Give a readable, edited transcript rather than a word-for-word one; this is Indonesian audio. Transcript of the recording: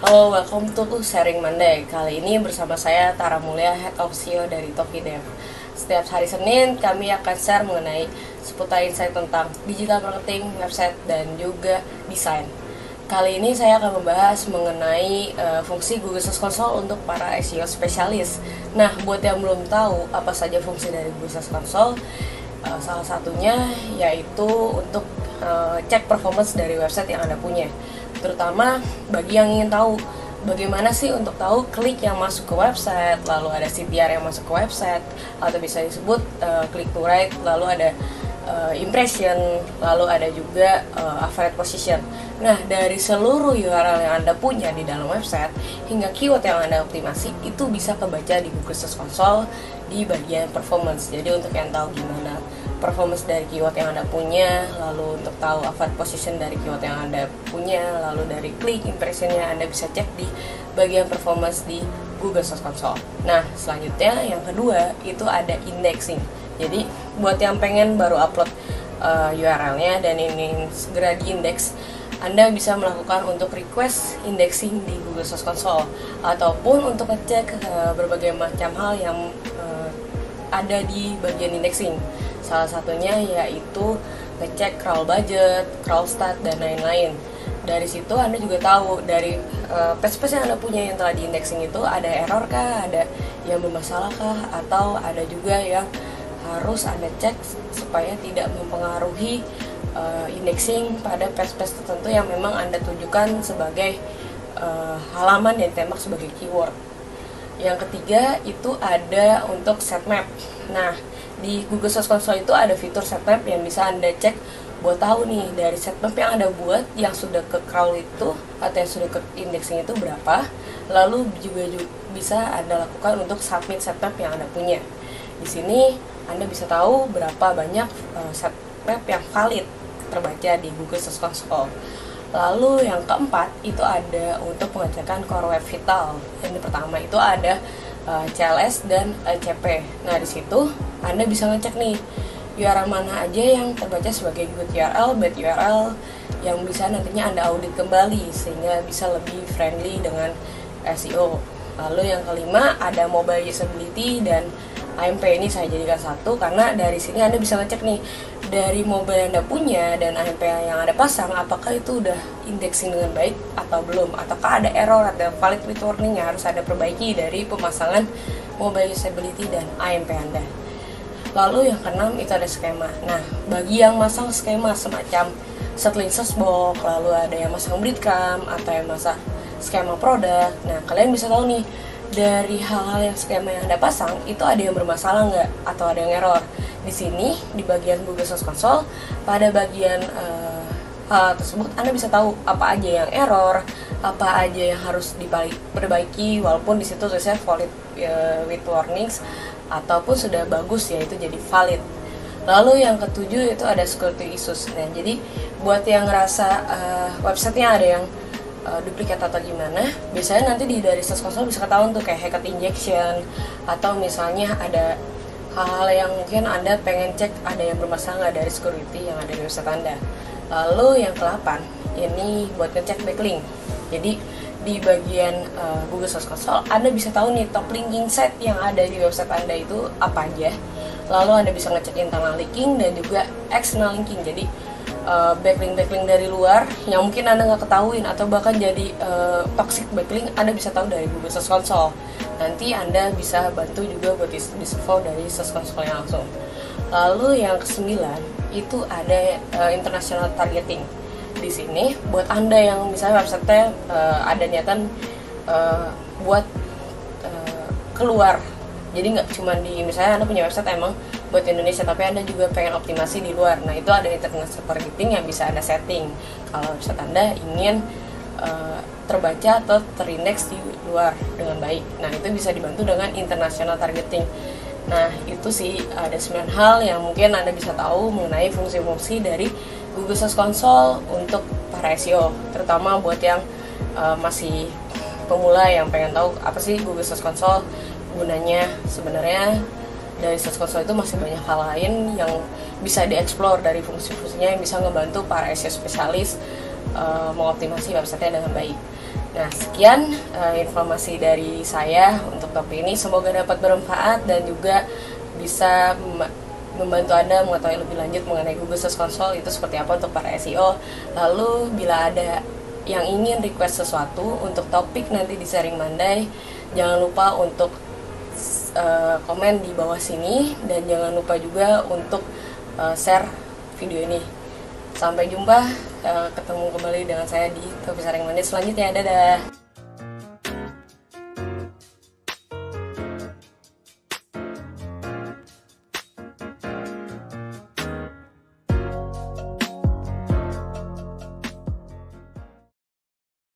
Halo, welcome to Sharing Monday. Kali ini bersama saya Tara Mulia, Head of SEO dari Tokidev. Setiap hari Senin kami akan share mengenai seputar insight tentang digital marketing, website, dan juga desain. Kali ini saya akan membahas mengenai fungsi Google Search Console untuk para SEO spesialis. Nah, buat yang belum tahu apa saja fungsi dari Google Search Console, salah satunya yaitu untuk cek performance dari website yang Anda punya. Terutama bagi yang ingin tahu bagaimana sih untuk tahu klik yang masuk ke website, lalu ada CTR yang masuk ke website, atau bisa disebut click to rate, lalu ada impression, lalu ada juga average position. Nah, dari seluruh URL yang Anda punya di dalam website hingga keyword yang Anda optimasi itu bisa kebaca di Google Search Console di bagian performance. Jadi untuk yang tahu gimana performance dari keyword yang Anda punya, lalu untuk tahu average position dari keyword yang Anda punya, lalu dari klik impressionnya Anda bisa cek di bagian performance di Google Search Console. Nah, selanjutnya yang kedua itu ada indexing. Jadi buat yang pengen baru upload URL-nya dan ini segera diindeks, Anda bisa melakukan untuk request indexing di Google Search Console ataupun untuk ngecek berbagai macam hal yang ada di bagian indexing. Salah satunya yaitu ngecek crawl budget, crawl stat, dan lain-lain. Dari situ Anda juga tahu dari page-page yang Anda punya yang telah diindexing itu ada error kah, ada yang bermasalah kah, atau ada juga yang harus Anda cek supaya tidak mempengaruhi indexing pada page-page tertentu yang memang Anda tunjukkan sebagai halaman yang ditembak sebagai keyword. Yang ketiga itu ada untuk sitemap. Nah, di Google Search Console itu ada fitur sitemap yang bisa Anda cek buat tahu nih dari sitemap yang Anda buat yang sudah ke crawl itu atau yang sudah ke indexing itu berapa. Lalu juga bisa Anda lakukan untuk submit sitemap yang Anda punya. Di sini Anda bisa tahu berapa banyak sitemap yang valid terbaca di Google Search Console. Lalu yang keempat itu ada untuk pengecekan core web vital. Yang pertama itu ada CLS dan CP. Nah, di situ Anda bisa ngecek nih URL mana aja yang terbaca sebagai good URL, bad URL yang bisa nantinya Anda audit kembali sehingga bisa lebih friendly dengan SEO. Lalu yang kelima ada mobile usability dan AMP. Ini saya jadikan satu karena dari sini Anda bisa ngecek nih dari mobile yang Anda punya dan AMP yang Anda pasang apakah itu udah indexing dengan baik atau belum, ataukah ada error atau valid with warning yang harus Anda perbaiki dari pemasangan mobile usability dan AMP Anda. Lalu yang keenam itu ada skema. Nah, bagi yang masang skema semacam setlink search box, lalu ada yang masang breadcrumb atau yang masang skema produk. Nah, kalian bisa tahu nih dari hal-hal yang skema yang Anda pasang itu ada yang bermasalah nggak atau ada yang error. Di sini di bagian Google Search Console pada bagian hal tersebut Anda bisa tahu apa aja yang error, apa aja yang harus diperbaiki walaupun di situ tulisnya valid with warnings ataupun sudah bagus ya itu jadi valid. Lalu yang ketujuh itu ada security issues. Nah, jadi buat yang ngerasa websitenya ada yang duplikat atau gimana, biasanya nanti dari Search Console bisa ketahuan tuh kayak hacked injection atau misalnya ada hal-hal yang mungkin Anda pengen cek ada yang bermasalah nggak dari security yang ada di website Anda. Lalu yang ke-8 ini buat ngecek backlink. Jadi di bagian Google Search Console Anda bisa tahu nih top linking site yang ada di website Anda itu apa aja. Lalu Anda bisa ngecek internal linking dan juga external linking. Jadi backlink dari luar yang mungkin Anda nggak ketahuin atau bahkan jadi toxic backlink Anda bisa tahu dari Google Search Console. Nanti Anda bisa bantu juga buat disavow dari Search Console yang langsung. Lalu yang ke-9 itu ada international targeting. Di sini buat Anda yang misalnya website-nya ada niatan buat keluar. Jadi nggak cuma di misalnya Anda punya website emang buat Indonesia tapi Anda juga pengen optimasi di luar. Nah, itu ada international targeting yang bisa Anda setting kalau website Anda ingin terbaca atau terindeks di luar dengan baik. Nah, itu bisa dibantu dengan international targeting. Nah, itu sih ada 9 hal yang mungkin Anda bisa tahu mengenai fungsi-fungsi dari Google Search Console untuk para SEO, terutama buat yang masih pemula yang pengen tahu apa sih Google Search Console gunanya. Sebenarnya dari Search Console itu masih banyak hal lain yang bisa dieksplor dari fungsi-fungsinya yang bisa ngebantu para SEO spesialis mengoptimasi websitenya dengan baik. Nah, sekian informasi dari saya untuk topik ini. Semoga dapat bermanfaat dan juga bisa membantu Anda mengetahui lebih lanjut mengenai Google Search Console itu seperti apa untuk para SEO. Lalu bila ada yang ingin request sesuatu untuk topik nanti di Sharing Monday, jangan lupa untuk komen di bawah sini, dan jangan lupa juga untuk share video ini. Sampai jumpa, ketemu kembali dengan saya di Topik Sharing Monday selanjutnya. Dadah.